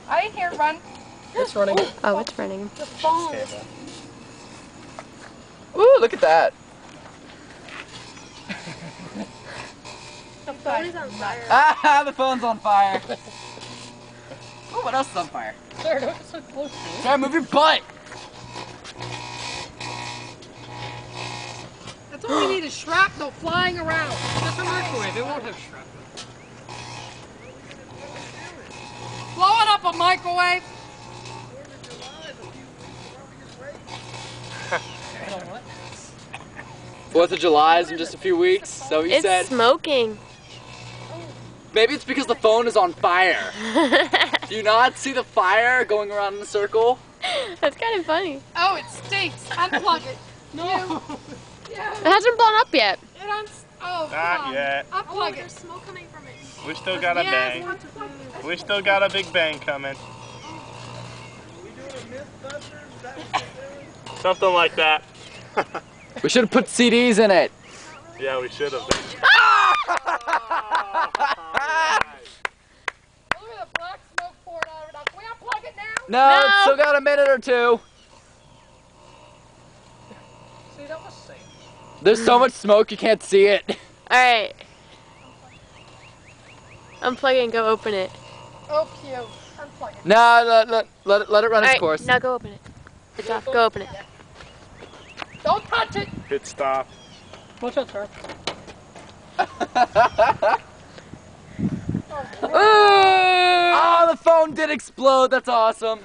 I didn't hear it run. It's running. Oh, it's running. The phone. Ooh, look at that. The phone is on fire. Ah, the phone's on fire. Oh, what else is on fire? Sarah, don't get so close to me. Sarah, move your butt. That's all we need is shrapnel flying around. It's a microwave. It won't have shrapnel. Blowing up a microwave. Fourth of July is in just a few weeks. So you It's said. smoking. Maybe it's because the phone is on fire. Do you not see the fire going around in a circle? That's kind of funny. Oh, it stinks. Unplug it. No. Yeah. It hasn't blown up yet. Oh, Not yet. Unplug it. There's smoke coming from it. We still got a Yes, bang. We still got a big bang coming. Something like that. We should have put CDs in it. Yeah, we should have. Look at the black smoke pouring out of it. Now, can we unplug it now? No, No. it's still got a minute or two. See, that was safe. There's so much smoke you can't see it. Alright. Unplug it and go open it. Oh, cute. Unplug it. No, let it run its Alright, course. now go open it. It's off. Go open it. Don't touch it. Hit stop. Watch out, Sarah. Oh, the phone did explode. That's awesome.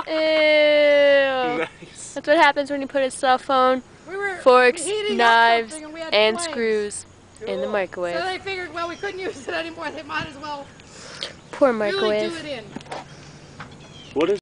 Ew. Nice. That's what happens when you put a cell phone, We were forks, heating up knives, something we had and flames. screws in the microwave. So they figured, well, we couldn't use it anymore. They might as well Poor really microwave. do it in. What is